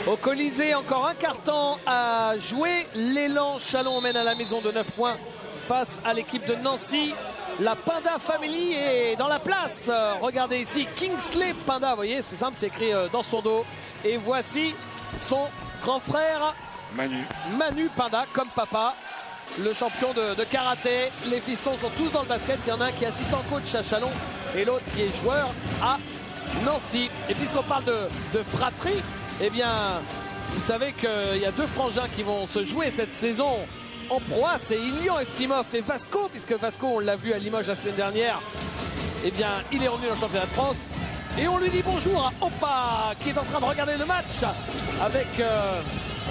Au Colisée, encore un quart-temps à jouer. L'élan Chalon mène à la maison de 9 points face à l'équipe de Nancy. La Pinda Family est dans la place. Regardez ici, Kingsley Pinda. Vous voyez, c'est simple, c'est écrit dans son dos. Et voici son grand frère Manu Pinda, comme papa. Le champion de karaté. Les fistons sont tous dans le basket. Il y en a un qui est assistant coach à Chalon et l'autre qui est joueur à Nancy. Et puisqu'on parle de fratrie, eh bien, vous savez qu'il y a deux frangins qui vont se jouer cette saison en Pro A. C'est Ilian Eftimov et Vasco, puisque Vasco, on l'a vu à Limoges la semaine dernière, eh bien, il est revenu dans le championnat de France. Et on lui dit bonjour à Opa, qui est en train de regarder le match avec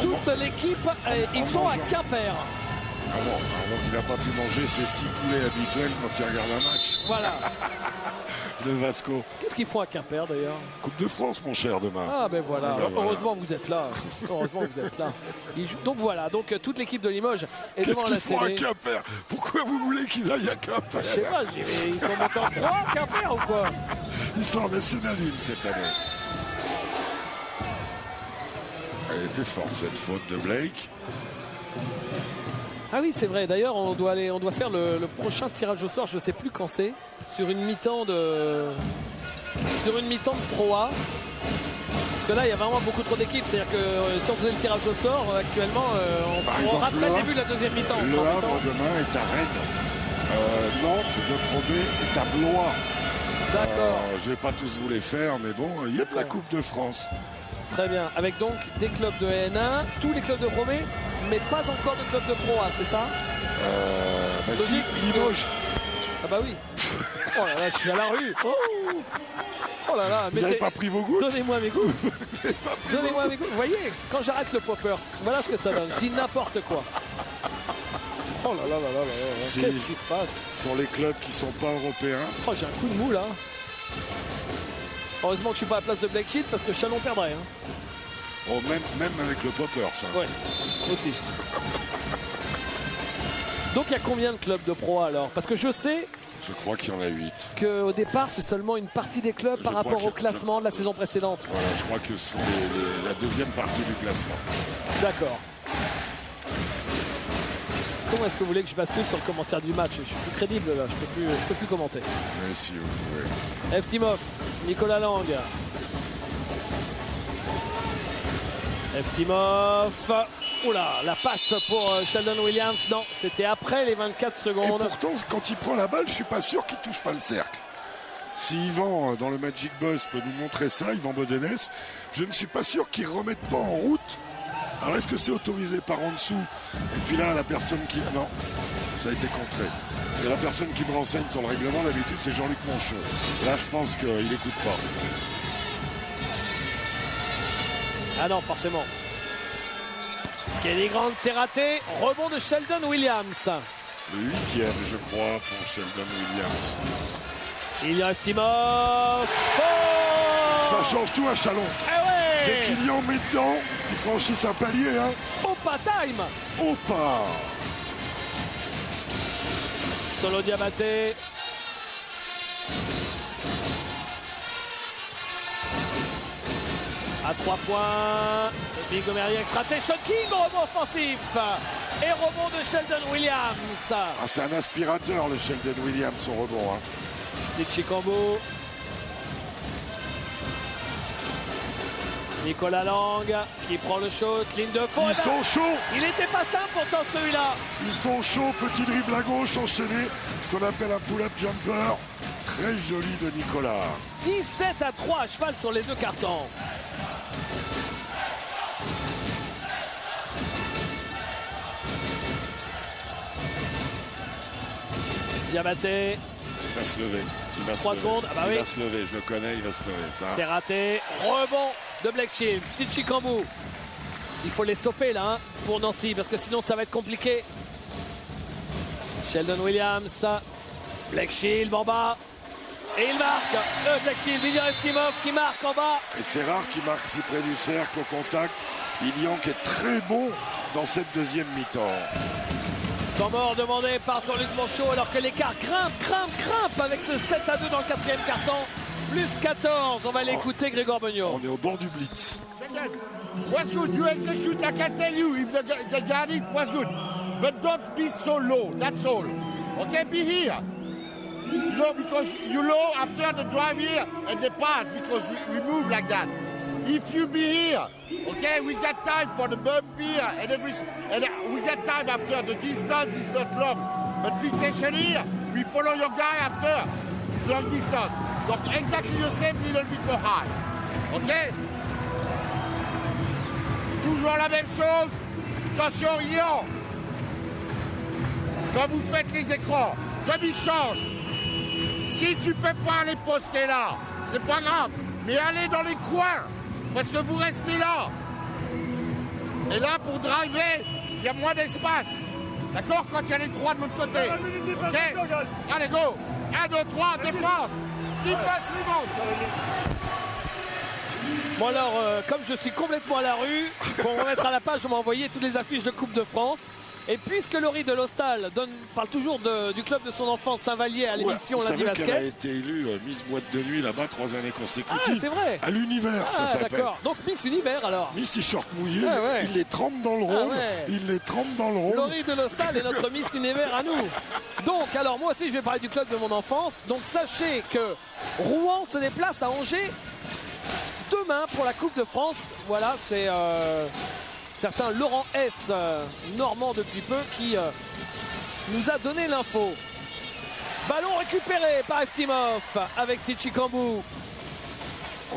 toute l'équipe. Ils sont à Quimper. Ah bon, donc il n'a pas pu manger ses 6 poulets habituels quand il regarde un match. Voilà. Le Vasco. Qu'est-ce qu'ils font à Quimper d'ailleurs? Coupe de France, mon cher, demain. Ah ben voilà, ben voilà. Heureusement que vous êtes là. Heureusement que vous êtes là. Donc voilà, donc toute l'équipe de Limoges est devant la Qu'est-ce qu'ils font à télé. Quimper? Pourquoi vous voulez qu'ils aillent à Quimper? Je sais pas, ils sont montés en Pro A à Quimper ou quoi? Ils sont en National 1 cette année. Elle était forte cette faute de Blake. Ah oui, c'est vrai. D'ailleurs, on doit faire le prochain tirage au sort. Je ne sais plus quand c'est. Sur une mi-temps de Pro A. Parce que là, il y a vraiment beaucoup trop d'équipes. C'est-à-dire que si on faisait le tirage au sort, actuellement, on raterait le début de la deuxième mi-temps. Le Havre demain est à Rennes. Nantes de Pro B est à Blois. D'accord. Je ne vais pas tous vous les faire, mais bon, il y a de la Coupe de France. Très bien. Avec donc des clubs de N1, tous les clubs de Pro B, mais pas encore de clubs de Pro A, c'est ça? Logique. Si, Limoges. Ah bah oui. Oh là là, je suis à la rue. Oh là là. Vous n'avez pas pris vos gouttes? Donnez-moi mes gouttes. Donnez-moi mes gouttes. Vous voyez, quand j'arrête le poppers, voilà ce que ça donne. Je dis n'importe quoi. Oh là là là là là là. Qu'est-ce qui se passe? Ce sont les clubs qui ne sont pas européens. Oh, j'ai un coup de mou là. Heureusement que je suis pas à la place de Black Sheet parce que Chalon perdrait. Hein. Oh, même avec le poppers. Hein. Ouais, aussi. Donc il y a combien de clubs de Pro A alors? Parce que je sais Je crois qu'il y en a 8. qu'au départ c'est seulement une partie des clubs par rapport au classement de la saison précédente. Voilà, je crois que c'est la deuxième partie du classement. D'accord. Comment est-ce que vous voulez que je bascule sur le commentaire du match? Je suis plus crédible là, je peux plus commenter. Mais si vous pouvez. Eftimov, Nicolas Lang. Eftimov. Oula, la passe pour Sheldon Williams. Non, c'était après les 24 Et secondes. pourtant, quand il prend la balle, je suis pas sûr qu'il touche pas le cercle. Si Yvan, dans le Magic Boss, peut nous montrer ça, Yvan Bodenès, je ne suis pas sûr qu'il ne remette pas en route. Alors, est-ce que c'est autorisé par en dessous? Et puis là, la personne qui... Non, ça a été contré. Et la personne qui me renseigne sur le règlement, d'habitude, c'est Jean-Luc Monchot. Là, je pense qu'il n'écoute pas. Ah non, forcément. Kelly Grant, c'est raté. Rebond de Sheldon Williams. Le 8e, je crois, pour Sheldon Williams. Il y a Eftimov. Oh, Ça change tout à Chalon. eh Dès ouais. qu'il y en met dedans, ils franchissent un palier. Hein. Opa time. Opa! Solo Diabaté. À 3 points. Big Omeri raté. Sean King, rebond offensif. Et rebond de Sheldon Williams. Ah, c'est un aspirateur, le Sheldon Williams, son rebond. Hein. C'est Chikambo. Nicolas Lang qui prend le shoot. Ligne de fond. Ils sont chauds! Il n'était pas simple pourtant celui-là. Ils sont chauds, petit dribble à gauche enchaîné, ce qu'on appelle un pull-up jumper. Très joli de Nicolas. 17-3 à cheval sur les deux cartons. Diabaté. Il va se lever. Il va 3 se lever. secondes. Ah bah il oui. va se lever, je le connais, il va se lever. Ça. C'est raté. Rebond de Black Shield. Petit Chikambu. Il faut les stopper là hein, pour Nancy parce que sinon ça va être compliqué. Sheldon Williams. Black Shield en bas. Et il marque. Black Shield. Ilian Eftimov qui marque en bas. Et c'est rare qu'il marque si près du cercle au contact. Ilian qui est très bon dans cette deuxième mi-temps. Temps mort demandé par Jean-Luc Monchot alors que l'écart grimpe avec ce 7-2 dans le quatrième carton. Plus 14. On va l'écouter Grégoire Beugnot. On est au bord du blitz. again. Was good. You execute. I can tell you if they got it was good. But don't be so low. That's all. Okay, be here. No, because you low after the drive here and the pass because we move like that. If you be here, okay, we got time for the bump here and everything, and we got time after. The distance is not long, but fixation here, we follow your guy after. It's long distance. Donc exactly the same, little bit more high. Ok? Toujours la même chose. Attention, Ian. Quand vous faites les écrans, comme ils changent, si tu peux pas les poster là, c'est pas grave, mais allez dans les coins, parce que vous restez là. Et là, pour driver, il y a moins d'espace. D'accord? Quand il y a les trois de l'autre côté. Ok? Allez, go! 1, 2, 3, défense! Défense suivante! Bon alors, comme je suis complètement à la rue, pour me mettre à la page, je vais m'envoyer toutes les affiches de Coupe de France. Et puisque Laurie de l'Hostal parle toujours du club de son enfance Saint-Vallier à l'émission Lundi Basket. Elle a été élue Miss Boîte de Nuit là-bas 3 années consécutives. Ah, c'est vrai. À l'univers, ça s'appelle. D'accord. Donc Miss Univers alors. Miss T-shirt mouillé, ouais. il les trempe dans le rôle. Il les trempe dans le rôle. Laurie de l'Hostal est notre Miss Univers à nous. Donc, alors moi aussi je vais parler du club de mon enfance. Donc sachez que Rouen se déplace à Angers demain pour la Coupe de France. Voilà, c'est certain Laurent S, normand depuis peu, qui nous a donné l'info. Ballon récupéré par Eftimov avec Steve Chikambou.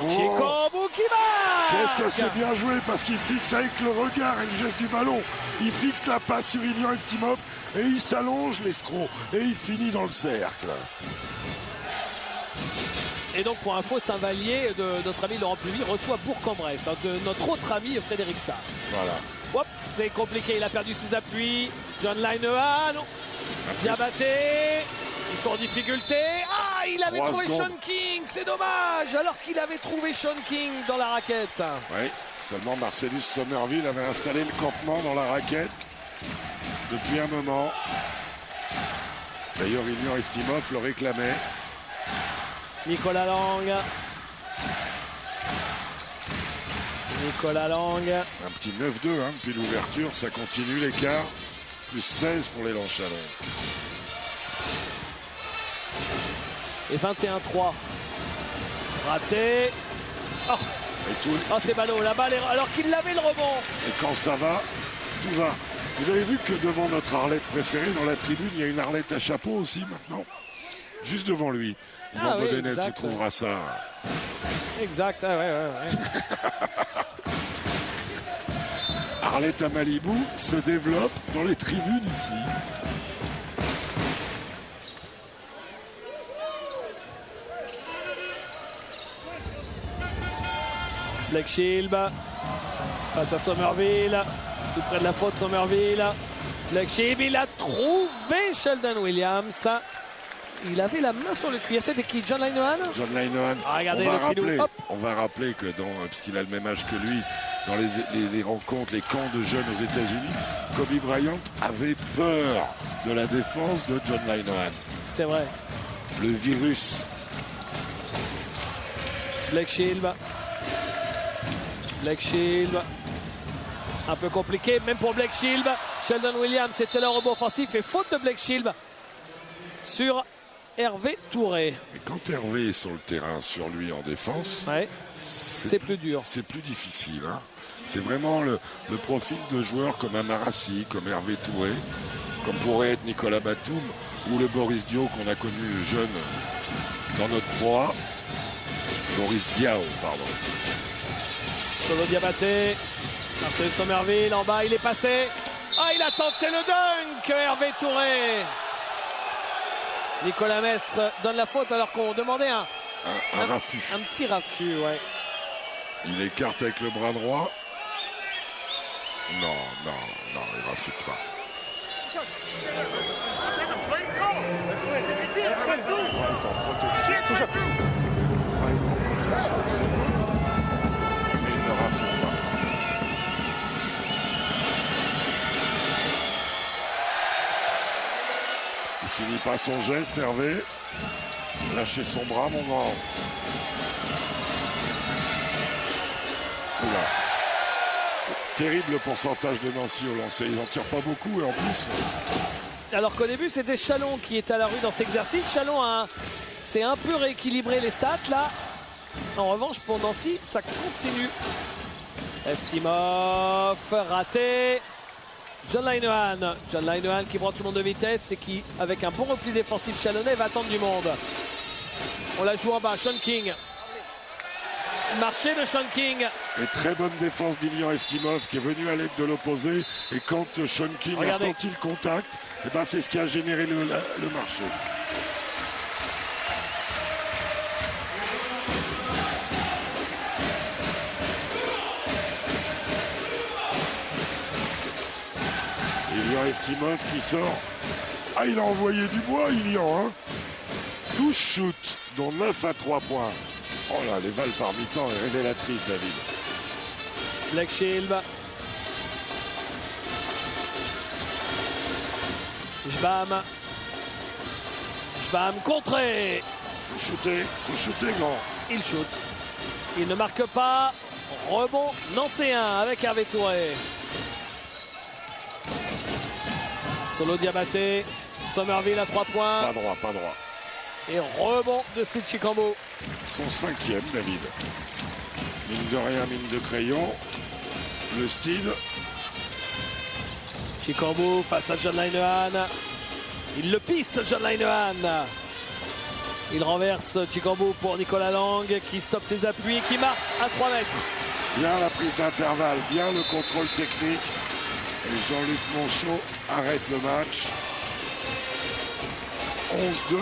Chikambou qui marque. Qu'est-ce que c'est bien joué parce qu'il fixe avec le regard et le geste du ballon. Il fixe la passe sur Ilian Eftimov et il s'allonge l'escroc et il finit dans le cercle. Et donc pour info, Saint-Vallier de notre ami Laurent Pluvy reçoit Bourg-en-Bresse de notre autre ami Frédéric Sarr. Voilà. Hop, c'est compliqué, il a perdu ses appuis. John Linehan, Diabaté, ils sont en difficulté. Ah, il avait trouvé Sean King, c'est dommage, alors qu'il avait trouvé Sean King dans la raquette. Oui, seulement Marcellus Somerville avait installé le campement dans la raquette depuis un moment. D'ailleurs, Ilian Eftimov le réclamait. Nicolas Lang. Nicolas Lang. Un petit 9-2 depuis l'ouverture, ça continue l'écart. Plus 16 pour les Chalon. Et 21-3. Raté. Oh, c'est ballot. La balle, alors qu'il avait le rebond. Et quand ça va, tout va. Vous avez vu que devant notre Arlette préférée, dans la tribune, il y a une Arlette à chapeau aussi maintenant. Juste devant lui. Ah oui, Bodenel se trouvera ça. Exact, ouais. Arlette à Malibu se développe dans les tribunes ici. Blake Shield face à Somerville, tout près de la faute Somerville. Blake Shield, il a trouvé Sheldon Williams. Il avait la main sur le cuir. C'était qui? John Linehan? John Linehan. Ah, regardez, on va rappeler que puisqu'il a le même âge que lui, dans les rencontres, les camps de jeunes aux États-Unis, Kobe Bryant avait peur de la défense de John Linehan. C'est vrai. Le virus. Blake Shield. Un peu compliqué, même pour Blake Shield. Sheldon Williams, c'était le rebond offensif et faute de Blake Shield sur Hervé Touré. Et quand Hervé est sur le terrain, sur lui en défense, c'est plus dur. C'est plus difficile. C'est vraiment le profil de joueurs comme Amarassi, comme Hervé Touré, comme pourrait être Nicolas Batum ou le Boris Dio qu'on a connu jeune dans notre proie. Boris Diaw, pardon. Solo Diabaté. Marcel Somerville en bas, il est passé. Ah, il a tenté le dunk, Hervé Touré. Nicolas Mestre donne la faute alors qu'on demandait un raffut. Un petit raffut, ouais. Il écarte avec le bras droit. Non, il raffute pas. Mais il ne raffute pas. Il finit pas son geste, Hervé. Lâchez son bras, mon grand. Oula. Terrible le pourcentage de Nancy au lancer. Ils n'en tirent pas beaucoup et en plus... Alors qu'au début, c'était Chalon qui était à la rue dans cet exercice. Chalon s'est un peu rééquilibré les stats. Là, en revanche, pour Nancy, ça continue. Eftimov, raté. John Linehan. John Linehan qui prend tout le monde de vitesse et qui, avec un bon repli défensif chalonnais, va attendre du monde. On la joue en bas. Sean King. Marché de Sean King. Et très bonne défense d'Ilian Eftimov qui est venu à l'aide de l'opposé. Et quand Sean King a senti le contact, et ben c'est ce qui a généré le marché. Ilian Eftimov qui sort. Ah, il a envoyé du bois, Ilian. Hein, 12 shoots, dont 9 à 3 points. Oh là, les balles par mi-temps est révélatrice, David. Black Shield. Jbam. Jbam contré. Faut shooter, grand. Il shoot. Il ne marque pas. Rebond nancéen avec Hervé Touré. Solo Diabaté. Somerville à 3 points. Pas droit. Et rebond de Steve Chikambo. Son 5e, David. Mine de rien, mine de crayon. Le Steve. Chikambo face à John Linehan. Il le piste, John Linehan. Il renverse Chikambo pour Nicolas Lang qui stoppe ses appuis et qui marque à 3 mètres. Bien la prise d'intervalle, bien le contrôle technique. Et Jean-Luc Monchot arrête le match. 11-2.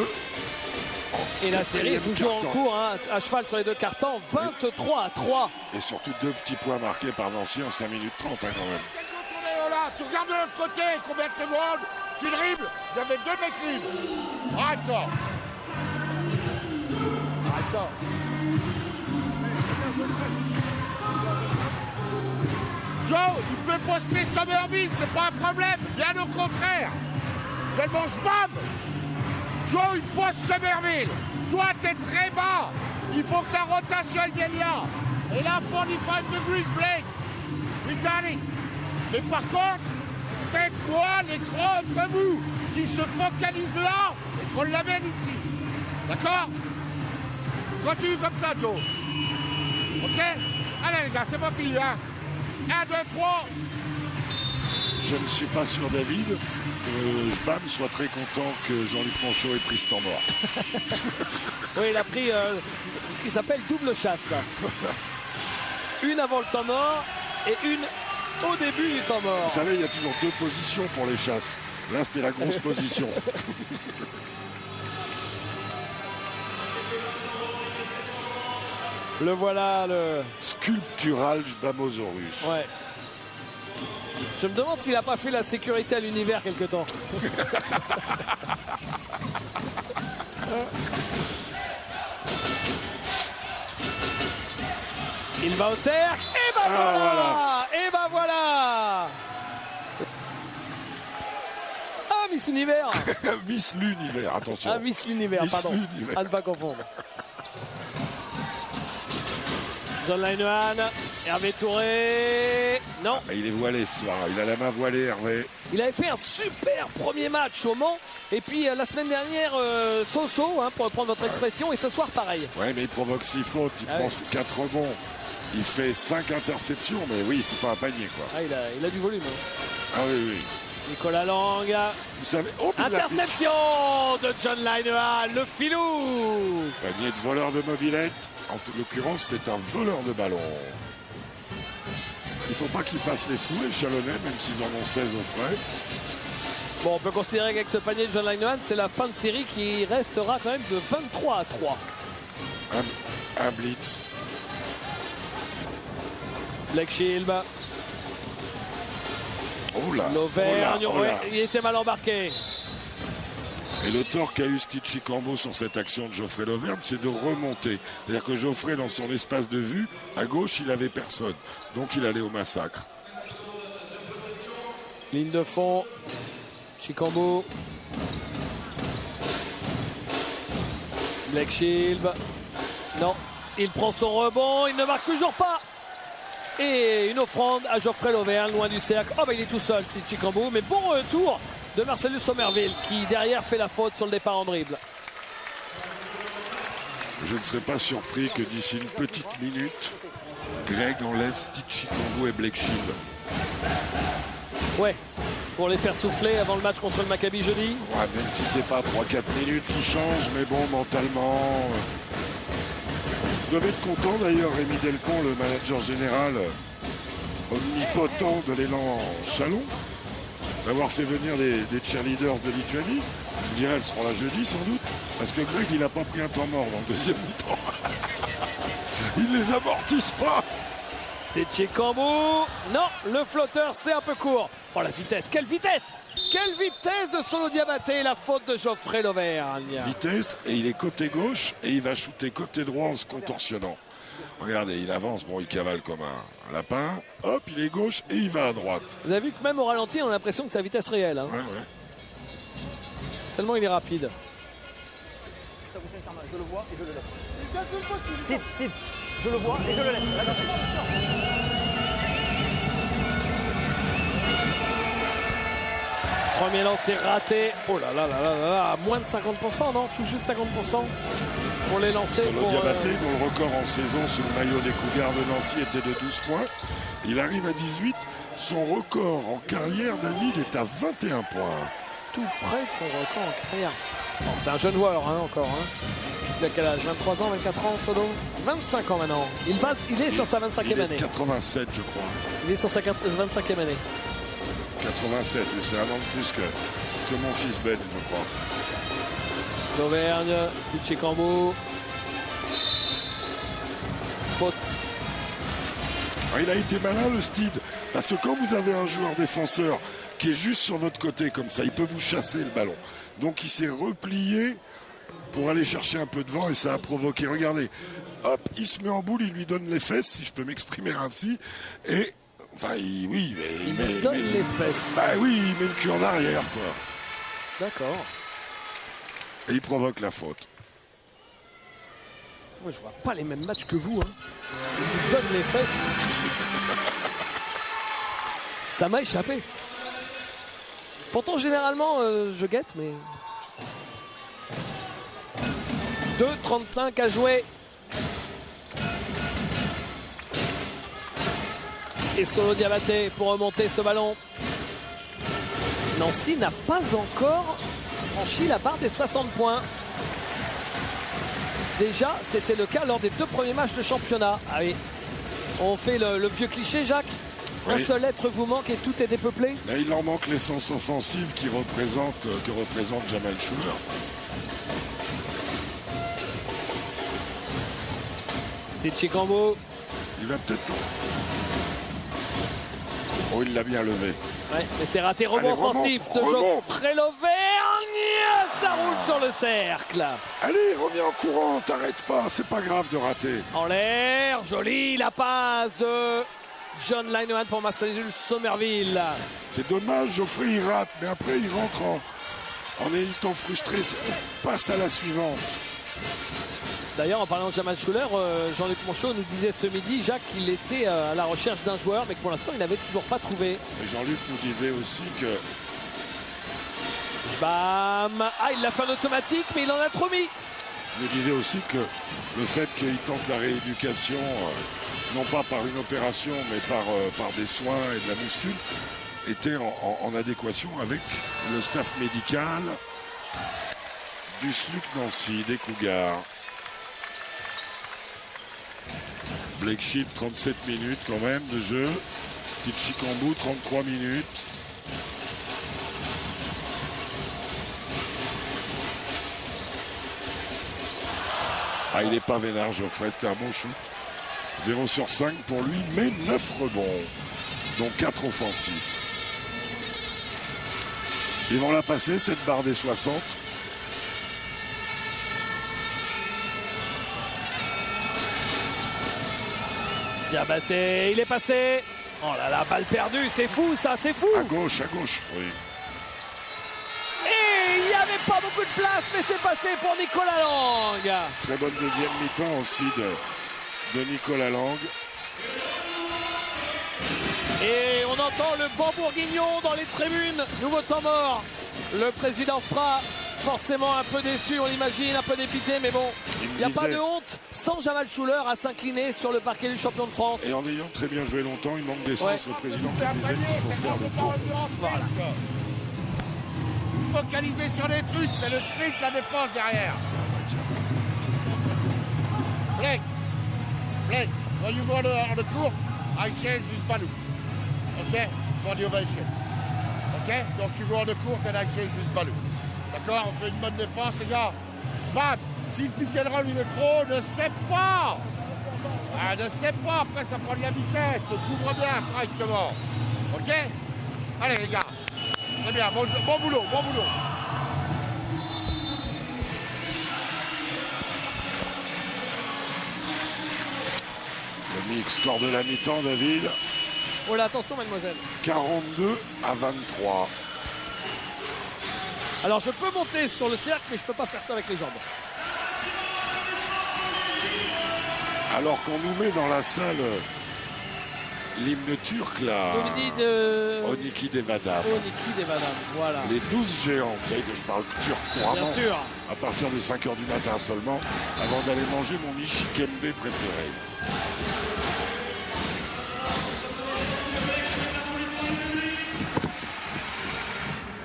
Et la série est toujours en cours, hein, à cheval sur les deux cartons, 23-3. Et surtout 2 petits points marqués par Nancy en 5 minutes 30 hein, quand même. Tu regardes de l'autre côté, combien de secondes, tu dribbles, vous avez 2 mecs libres. Arrête ça. Joe, il peut poster Somerville, c'est pas un problème, bien au contraire. Seulement je bam. Joe, il poste Somerville. Toi, t'es très bas. Il faut que la rotation elle vienne là. Et là, 45 degrees, Blake. We got it. Mais par contre, faites-moi l'écran entre vous qui se focalise là et qu'on l'amène ici. D'accord? Continue comme ça, Joe. Ok? Allez, les gars, c'est pas fini, hein? 1, 2, 3. Je ne suis pas sûr, David, que Jbam soit très content que Jean-Luc Monchot ait pris ce temps mort. Oui, il a pris ce qui s'appelle double chasse. Une avant le temps mort et une au début du temps mort. Vous savez, il y a toujours 2 positions pour les chasses. Là, c'était la grosse position. Le voilà, le... Sculptural Jbamosaurus. Ouais. Je me demande s'il n'a pas fait la sécurité à l'univers quelque temps. Il va au cercle. Et ben voilà. Et ben voilà. Ah, Miss Univers. Miss l'univers, attention. Ah, Miss l'univers, Miss pardon. l'univers. À ne pas confondre. John Linehan, Hervé Touré. Non. Ah, il est voilé ce soir. Il a la main voilée, Hervé. Il avait fait un super premier match au Mans. Et puis la semaine dernière, so-so, hein, pour reprendre votre expression. Et ce soir, pareil. Ouais, mais il provoque 6 fautes. Il prend 4 rebonds. Il fait 5 interceptions. Mais oui, il ne faut pas un panier, quoi. Ah, il a du volume. Hein. Ah oui. Nicolas Lang. Vous savez, interception de John Linehan, le filou. Panier de voleur de mobilette. En l'occurrence, c'est un voleur de ballon. Il ne faut pas qu'ils fassent les fous, les Chalonnais, même s'ils en ont 16 au frais. Bon, on peut considérer qu'avec ce panier de John Linehan, c'est la fin de série qui restera quand même de 23-3. Un blitz. Black Shield. Oh là, L'Auvergne, oh là. Ouais, il était mal embarqué. Et le tort qu'a eu Steve Chikambo sur cette action de Geoffrey Lauvergne, c'est de remonter. C'est-à-dire que Geoffrey, dans son espace de vue, à gauche, il n'avait personne. Donc il allait au massacre. Ligne de fond. Chikambo. Black Shield. Non, il prend son rebond, il ne marque toujours pas. Et Et une offrande à Geoffrey Lauvergne, loin du cercle. Oh, il est tout seul, c'est Chicambou. Mais bon retour de Marcellus Sommerville qui derrière fait la faute sur le départ en dribble. Je ne serais pas surpris que d'ici une petite minute, Greg enlève Steve Chicambou et Blake Shield. Ouais, pour les faire souffler avant le match contre le Maccabi jeudi. Ouais, même si c'est pas 3-4 minutes qui changent, mais bon, mentalement... Vous devez être content d'ailleurs, Rémi Delcon, le manager général omnipotent de l'élan Chalon, d'avoir fait venir des cheerleaders de Lituanie. Je dirais, elles seront là jeudi sans doute, parce que Greg, il n'a pas pris un temps mort dans le deuxième mi-temps. Il les amortisse pas. C'était Chicambou. Non, le flotteur, c'est un peu court. Oh, la vitesse, quelle vitesse! Quelle vitesse de Solo Diabaté, la faute de Geoffrey Lauvergne. Vitesse, et il est côté gauche, et il va shooter côté droit en se contorsionnant. Regardez, il avance, bon, il cavale comme un lapin. Hop, il est gauche, et il va à droite. Vous avez vu que même au ralenti, on a l'impression que c'est à vitesse réelle. Hein. Ouais, ouais. Tellement il est rapide. Je le vois et je le laisse. Sid, je le vois et je le laisse. Premier lancer raté. Oh là là là là là là. Moins de 50%, non? Tout juste 50% pour les lancers. Solo Diabaté, dont le record en saison sous le maillot des Cougars de Nancy était de 12 points. Il arrive à 18. Son record en carrière, David, est à 21 points. Tout près de son record en carrière. Bon, c'est un jeune joueur hein, encore. Hein. Il a quel âge? 23 ans, 24 ans, Solo? 25 ans maintenant. Il est sur sa 25e année. 87, je crois. Il est sur sa 25e année. 87, c'est un an de plus que mon fils Ben, je crois. Lauvergne, Steve Chicambou. Faute. Il a été malin, le Steed, parce que quand vous avez un joueur défenseur qui est juste sur votre côté comme ça, il peut vous chasser le ballon. Donc il s'est replié pour aller chercher un peu de vent et ça a provoqué. Regardez, hop, il se met en boule, il lui donne les fesses, si je peux m'exprimer ainsi. Et, enfin, il donne les fesses. Bah oui, il met le cul en arrière, quoi. D'accord. Et il provoque la faute. Moi, je vois pas les mêmes matchs que vous. Hein. Il donne les fesses. Ça m'a échappé. Pourtant, généralement, je guette, mais... 2,35 à jouer. Et Solo Diabaté pour remonter ce ballon. Nancy n'a pas encore franchi la barre des 60 points. Déjà, c'était le cas lors des 2 premiers matchs de championnat. Ah oui. On fait le vieux cliché, Jacques. Un seul être vous manque et tout est dépeuplé. Là, il leur manque l'essence offensive que représente Jamal Schuller. C'était Chicambou. Il va peut-être... Oh, il l'a bien levé. Ouais, mais c'est raté. Rebond offensif de Geoffrey Lauvergne. Ça roule sur le cercle. Allez, reviens en courant, t'arrêtes pas, c'est pas grave de rater. En l'air, jolie la passe de John Lineman pour Marcellus Sommerville. C'est dommage, Geoffrey il rate, mais après il rentre en étant frustré. Passe à la suivante. D'ailleurs, en parlant de Jamal Schuller, Jean-Luc Monchot nous disait ce midi, Jacques, qu'il était à la recherche d'un joueur, mais que pour l'instant, il n'avait toujours pas trouvé. Et Jean-Luc nous disait aussi que... Bam! Ah, il l'a fait en automatique, mais il en a trop mis. Il nous disait aussi que le fait qu'il tente la rééducation, non pas par une opération, mais par des soins et de la muscule, était en adéquation avec le staff médical du SLUC Nancy, des Cougars. Blake Shield, 37 minutes quand même de jeu. Steve Chicambou, 33 minutes. Ah, il n'est pas vénard, Geoffrey, c'était un bon shoot. 0 sur 5 pour lui, mais 9 rebonds, dont 4 offensifs. Ils vont la passer, cette barre des 60. Diabaté, il est passé. Oh là là, balle perdue, c'est fou ça, c'est fou. À gauche, oui. Et il n'y avait pas beaucoup de place, mais c'est passé pour Nicolas Lang. Très bonne deuxième mi-temps aussi de Nicolas Lang. Et on entend le Bambourguignon dans les tribunes. Nouveau temps mort. Le président Fra, forcément un peu déçu, on l'imagine, un peu dépité, mais bon, il n'y a pas de honte sans Jamal Schuller à s'incliner sur le parquet du champion de France. Et en ayant très bien joué longtemps, il manque d'essence. Ouais. Le président qui disait qu'il faut faire le tour. Voilà. Focaliser sur les trucs, c'est le sprint, la défense derrière. Blake, when you go on the court, I change this balloon. Okay? For the ovation. Ok? Donc tu go on the court and I change this balloon. D'accord? On fait une bonne défense, les gars. Bam! Si le pick and roll il est trop, ne step pas! Ah, ne step pas, après ça prend de la vitesse, se couvre bien correctement. Ok? Allez les gars. Très bien, bon boulot, bon boulot. Le mix, score de la mi-temps, David. Oh là, attention mademoiselle. 42 à 23. Alors je peux monter sur le cercle, mais je peux pas faire ça avec les jambes. Alors qu'on nous met dans la salle l'hymne turc là. Omidi de... Oniki Devadam. Oniki Devadam, voilà. Les 12 géants, vous savez que je parle turc couramment. Bien sûr. À partir de 5h du matin seulement, avant d'aller manger mon ishikembe préféré.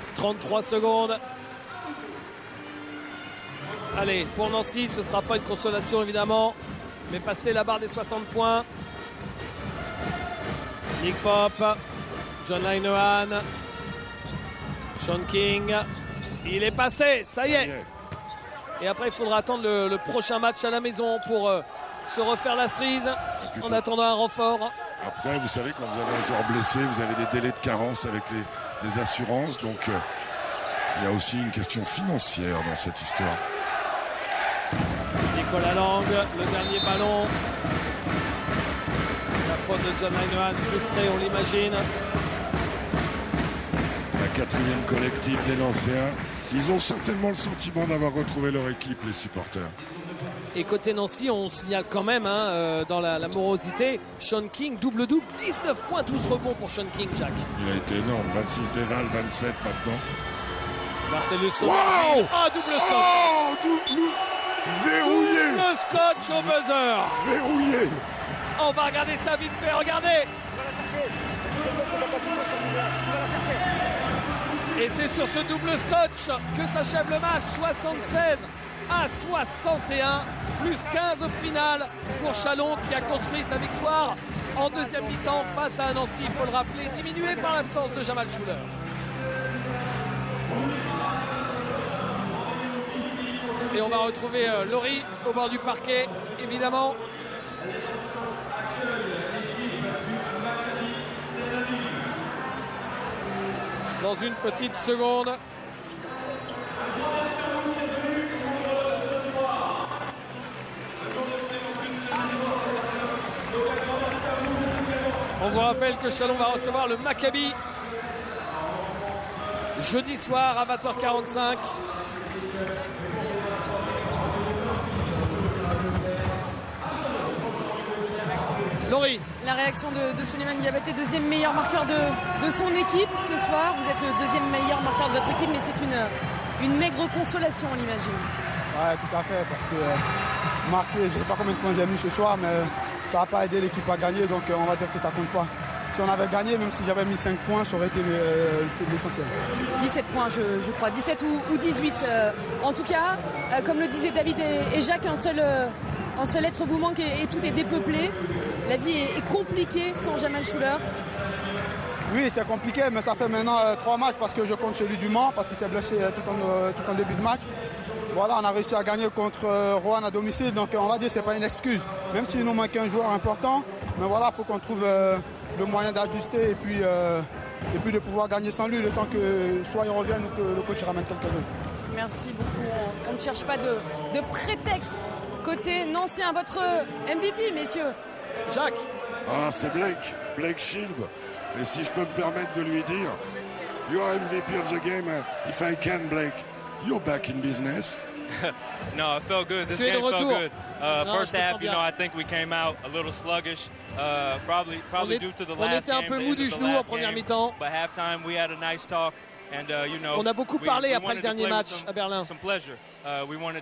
« 33 secondes. Allez, pour Nancy, ce ne sera pas une consolation évidemment, mais passer la barre des 60 points. Nick Pop, John Linehan, Sean King. Il est passé, ça y est. Et après, il faudra attendre le prochain match à la maison pour se refaire la cerise en attendant un renfort. Après, vous savez, quand vous avez un joueur blessé, vous avez des délais de carence avec les assurances. Donc, il y a aussi une question financière dans cette histoire. Nicolas Lang, le dernier ballon. La faute de John Linehan, frustré, on l'imagine. La 4e collective des Nancéens. Ils ont certainement le sentiment d'avoir retrouvé leur équipe, les supporters. Et côté Nancy, on signale quand même dans la morosité, Sean King, double-double, 19 points, 12 rebonds pour Sean King, Jacques. Il a été énorme, 26 déval, 27 maintenant. Marcellus Sauvage. Wow! Ah, double scotch. Oh, double verrouillé. Double scotch au buzzer. Verrouillé. On va regarder ça vite fait, regardez. Et c'est sur ce double scotch que s'achève le match, 76 à 61, plus 15 au final pour Chalon qui a construit sa victoire en deuxième mi-temps face à Nancy, il faut le rappeler, diminué par l'absence de Jamal Schuller. Et on va retrouver Laurie au bord du parquet, évidemment. Dans une petite seconde. On vous rappelle que Chalon va recevoir le Maccabi jeudi soir à 20h45. Laurie. La réaction de Souleymane Diabaté, deuxième meilleur marqueur de son équipe ce soir. Vous êtes le deuxième meilleur marqueur de votre équipe, mais c'est une maigre consolation, on l'imagine. Ouais, tout à fait, parce que marquer, je ne sais pas combien de points j'ai mis ce soir, mais ça n'a pas aidé l'équipe à gagner, donc on va dire que ça ne compte pas. Si on avait gagné, même si j'avais mis 5 points, ça aurait été l'essentiel. 17 points, je crois, 17 ou 18. En tout cas, comme le disaient David et Jacques, un seul être vous manque et tout est dépeuplé. La vie est compliquée sans Jamal Schuller. Oui, c'est compliqué, mais ça fait maintenant 3 matchs parce que je compte celui du Mans, parce qu'il s'est blessé tout en début de match. Voilà, on a réussi à gagner contre Roanne à domicile, donc on va dire que ce n'est pas une excuse. Même s'il nous manque un joueur important, mais voilà, il faut qu'on trouve le moyen d'ajuster et puis de pouvoir gagner sans lui le temps que soit il revienne ou que le coach ramène quelqu'un d'autre. Merci beaucoup. On ne cherche pas de prétexte côté nancéen. Votre MVP, messieurs. Jacques. Ah, c'est Blake Shield. Et si je peux me permettre de lui dire, you're MVP of the game, if I can, Blake, you're back in business. No, it felt good. This Tu es de game felt retour. good. Non, First je te sens half, bien. I think we came out a little sluggish. Probably due to the On last était un game, peu the mou end du of the genou en last première game. mi-temps. But halftime, we had a nice talk. And, On a beaucoup parlé après le dernier match à Berlin.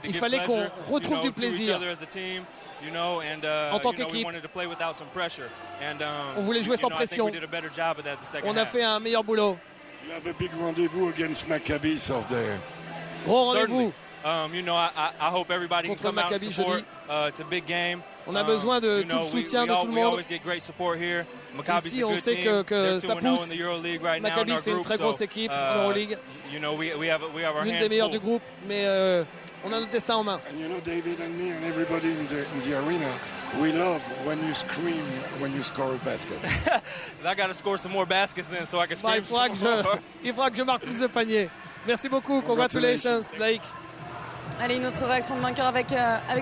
Il fallait qu'on retrouve du plaisir en tant qu'équipe. On voulait jouer sans pression. On a fait un meilleur boulot. You have a big rendezvous against Maccabi Thursday. Gros rendez-vous. I hope everybody can Contre come out and Maccabi support. jeudi. It's a big game. On a besoin de tout le soutien de tout le monde. Ici, on sait que ça pousse. Maccabi, c'est une très grosse équipe en Euroleague. L'une des meilleures du groupe, mais on a notre destin en main. And you know, David and me and everybody in the arena, we love when you scream when you score a basket. I got to score some more baskets then so I can Bah, scream some more. il faudra que je marque plus de paniers. Merci beaucoup. Congratulations, Blake. Allez, une autre réaction de vainqueur avec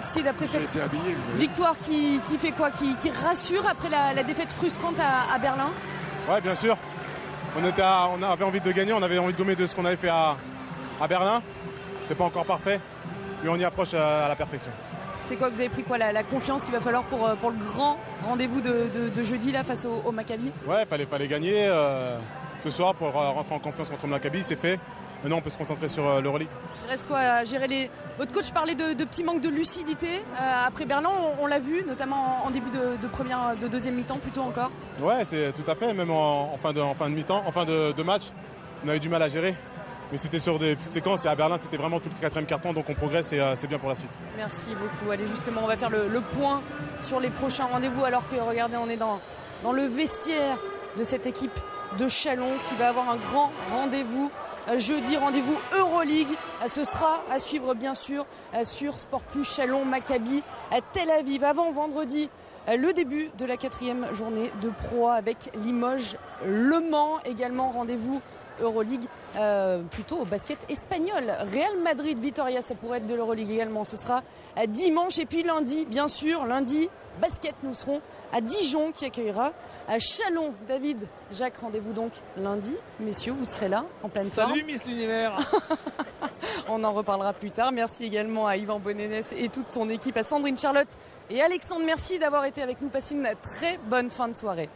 Sid après J'ai cette été habillé, vous voyez. victoire qui fait quoi, qui rassure après la défaite frustrante à Berlin. Ouais, bien sûr. On avait envie de gagner, on avait envie de gommer de ce qu'on avait fait à Berlin. C'est pas encore parfait, mais on y approche à la perfection. C'est quoi, vous avez pris quoi, la confiance qu'il va falloir pour le grand rendez-vous de jeudi là face au Maccabi? Ouais, fallait gagner ce soir pour rentrer en confiance contre le Maccabi, c'est fait. Maintenant, on peut se concentrer sur l'Euroleague. Il reste quoi à gérer Votre coach parlait de petits manques de lucidité après Berlin, on l'a vu, notamment en début de deuxième mi-temps plutôt encore. Ouais, c'est tout à fait, même en fin de mi-temps, en fin de match, on avait du mal à gérer. Mais c'était sur des petites séquences et à Berlin, c'était vraiment tout le quatrième carton, donc on progresse et c'est bien pour la suite. Merci beaucoup. Allez, justement, on va faire le point sur les prochains rendez-vous alors que, regardez, on est dans le vestiaire de cette équipe de Chalon qui va avoir un grand rendez-vous jeudi, rendez-vous Euroleague. Ce sera à suivre bien sûr sur Sport Plus Chalon Maccabi à Tel Aviv. Avant vendredi, le début de la 4e journée de Pro A avec Limoges Le Mans. Également rendez-vous Euroleague, plutôt au basket espagnol. Real Madrid, Vitoria, ça pourrait être de l'Euroleague également. Ce sera à dimanche. Et puis lundi, bien sûr, lundi, basket, nous serons à Dijon qui accueillera à Chalon. David, Jacques, rendez-vous donc lundi. Messieurs, vous serez là, en pleine forme. Salut Miss l'Univers. On en reparlera plus tard. Merci également à Yvan Bonenès et toute son équipe, à Sandrine Charlotte et Alexandre. Merci d'avoir été avec nous. Passez une très bonne fin de soirée.